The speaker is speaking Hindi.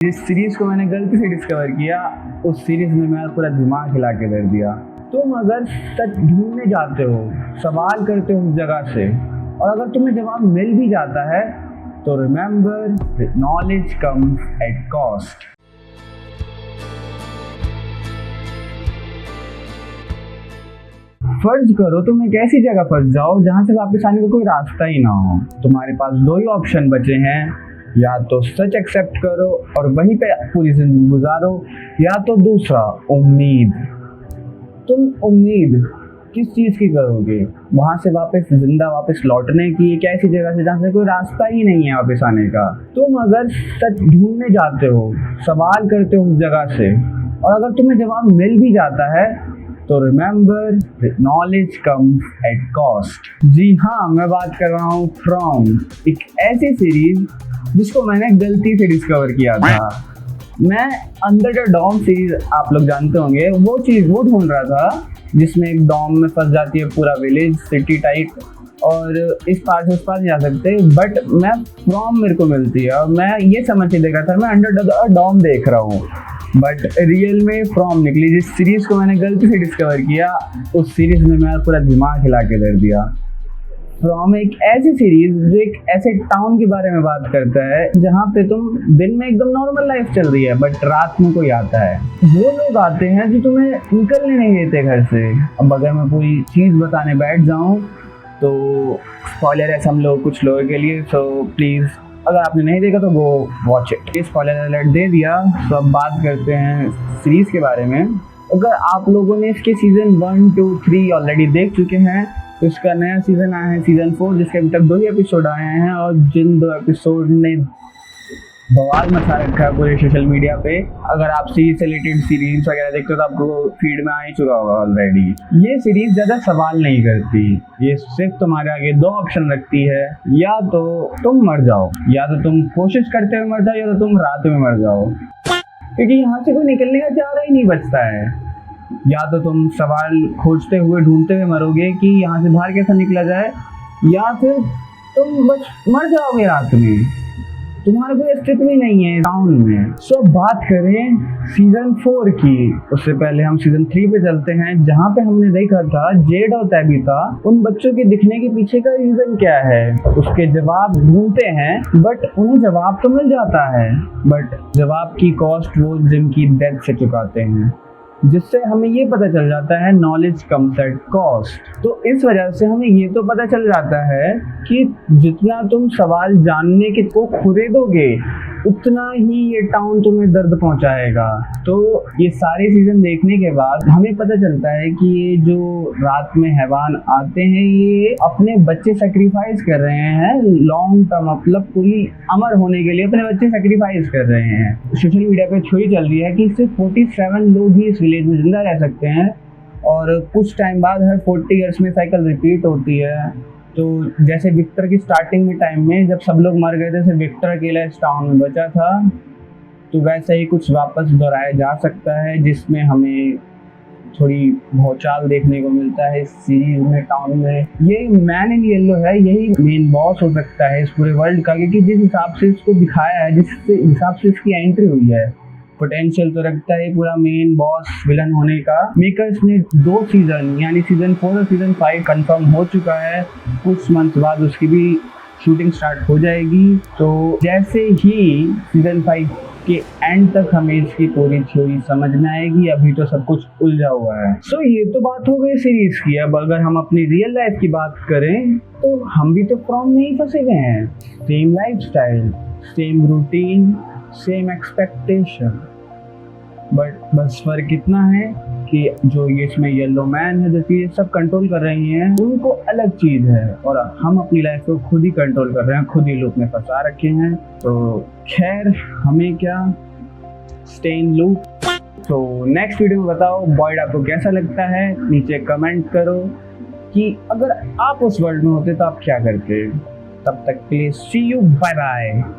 जिस सीरीज को मैंने गलती से डिस्कवर किया, उस सीरीज ने मेरा पूरा दिमाग हिला के रख दिया। तुम अगर सच ढूंढने जाते हो, सवाल करते हो उस जगह से, और अगर तुम्हें जवाब मिल भी जाता है, तो remember knowledge comes at cost. फर्ज करो तुम एक ऐसी जगह फंस जाओ जहां से वापस आने का कोई रास्ता ही ना हो। तुम्हारे पास दो ही ऑप्शन बचे हैं, या तो सच एक्सेप्ट करो और वहीं पे पूरी जिंदगी गुजारो, या तो दूसरा उम्मीद। तुम उम्मीद किस चीज़ की करोगे? वहां से वापस जिंदा वापस लौटने की, एक ऐसी जगह से जहाँ से कोई रास्ता ही नहीं है वापस आने का। तुम अगर सच ढूंढने जाते हो, सवाल करते हो उस जगह से, और अगर तुम्हें जवाब मिल भी जाता है, तो remember knowledge comes at cost. जी हाँ, मैं बात कर रहा हूँ फ्रॉम, एक ऐसी सीरीज जिसको मैंने गलती से डिस्कवर किया था। मैं अंडर द डॉम सीरीज, आप लोग जानते होंगे, वो ढूंढ रहा था जिसमें एक डॉम में फंस जाती है पूरा विलेज, सिटी टाइप, और इस पार से उस पार नहीं जा सकते। बट मैं फ्रॉम मेरे को मिलती है, और मैं ये समझ के देख रहा था मैं अंडर द डॉम देख रहा हूँ, बट रियल में फ्रॉम निकली। जिस सीरीज को मैंने गलती से डिस्कवर किया, उस सीरीज ने मेरा पूरा दिमाग हिला के रख दिया। फ्रॉम एक ऐसी सीरीज जो एक ऐसे टाउन के बारे में बात करता है जहाँ पे तुम दिन में एकदम नॉर्मल लाइफ चल रही है, बट रात में कोई आता है। वो लोग आते हैं जो तुम्हें निकलने नहीं देते घर से। अब अगर मैं पूरी चीज़ बताने बैठ जाऊँ तो स्पॉइलर है हम लोग, कुछ लोगों के लिए, सो प्लीज़ अगर आपने नहीं देखा तो वो वॉच इट। ये स्पॉइलर अलर्ट दे दिया, तो अब बात करते हैं सीरीज़ के बारे में। अगर आप लोगों ने इसके सीज़न 1, 2, 3 ऑलरेडी देख चुके हैं, तो इसका नया सीज़न आया है सीज़न 4, जिसके अभी तक 2 ही एपिसोड आए हैं, और जिन 2 एपिसोड ने बवाल मचा रखा है पूरे सोशल मीडिया पे। अगर आप सीरीज से रिलेटेड सीरीज वगैरह देखते हो तो आपको फीड में आ ही चुका होगा ऑलरेडी। ये सीरीज ज़्यादा सवाल नहीं करती, ये सिर्फ तुम्हारे आगे 2 ऑप्शन रखती है, या तो तुम मर जाओ, या तो तुम कोशिश करते हुए मर जाओ, या तो तुम रात में मर जाओ, क्योंकि यहाँ से कोई निकलने का चारा ही नहीं बचता है। या तो तुम सवाल खोजते हुए ढूंढते हुए मरोगे कि यहाँ से बाहर कैसे निकला जाए, या फिर तुम बस मर जाओगे रात में, तुम्हारा कोई अस्तित्व ही नहीं है टाउन में। सो बात करें सीजन 4 की, उससे पहले हम सीजन 3 पे चलते हैं, जहाँ पे हमने देखा था जेड और तैबिता, उन बच्चों के दिखने के पीछे का रीजन क्या है, उसके जवाब ढूंढते हैं, बट उन्हें जवाब तो मिल जाता है, बट जवाब की कॉस्ट वो जिनकी डेथ से चुकाते हैं, जिससे हमें ये पता चल जाता है नॉलेज कम्स एट कॉस्ट। तो इस वजह से हमें ये तो पता चल जाता है कि जितना तुम सवाल जानने के को खुदेदोगे, उतना ही ये टाउन तुम्हें दर्द पहुंचाएगा। तो ये सारे सीजन देखने के बाद हमें पता चलता है कि ये जो रात में हैवान आते हैं, ये अपने बच्चे सेक्रीफाइस कर रहे हैं लॉन्ग टर्म, मतलब पूरी अमर होने के लिए अपने बच्चे सेक्रीफाइस कर रहे हैं। सोशल मीडिया पे छुई चल रही है कि सिर्फ 47 लोग ही इस विलेज में जिंदा रह सकते हैं, और कुछ टाइम बाद हर 40 ईयर्स में साइकिल रिपीट होती है। तो जैसे विक्टर की स्टार्टिंग में टाइम में जब सब लोग मर गए थे, सिर्फ विक्टर अकेला इस टाउन में बचा था, तो वैसा ही कुछ वापस दोहराया जा सकता है, जिसमें हमें थोड़ी भौचाल देखने को मिलता है इस सीरीज में। टाउन में ये मैन इन येलो है, यही मेन बॉस हो सकता है इस पूरे वर्ल्ड का, क्योंकि जिस हिसाब से इसको दिखाया है, जिस हिसाब से इसकी एंट्री हुई है, पोटेंशियल तो रखता है पूरा मेन बॉस विलन होने का। मेकर्स ने 2 सीजन यानी सीजन 4 और सीजन 5 कंफर्म हो चुका है, कुछ मंथ बाद उसकी भी शूटिंग स्टार्ट हो जाएगी। तो जैसे ही सीजन 5 के एंड तक हमें इसकी पूरी थ्योरी समझ में आएगी, अभी तो सब कुछ उलझा हुआ है। सो ये तो बात हो गई सीरीज की। अब अगर हम अपनी रियल लाइफ की बात करें, तो हम भी तो फ्रॉम में ही फंसे गए हैं। Same life style, same routine, same expectation, but बस फर्क इतना है कि जो ये इसमें येलो मैन है, जो कि ये सब कंट्रोल कर रही हैं, उनको अलग चीज़ है, और हम अपनी लाइफ को खुद ही कंट्रोल कर रहे हैं, खुद ही लूप में फंसा रखे हैं। तो खैर, हमें क्या, स्टे इन लूप। तो नेक्स्ट वीडियो में बताओ बॉयड आपको कैसा लगता है, नीचे कमेंट करो कि अगर आप उस वर्ल्ड में होते तो आप क्या करते। तब तक के लिए सी यू, बाय बाय।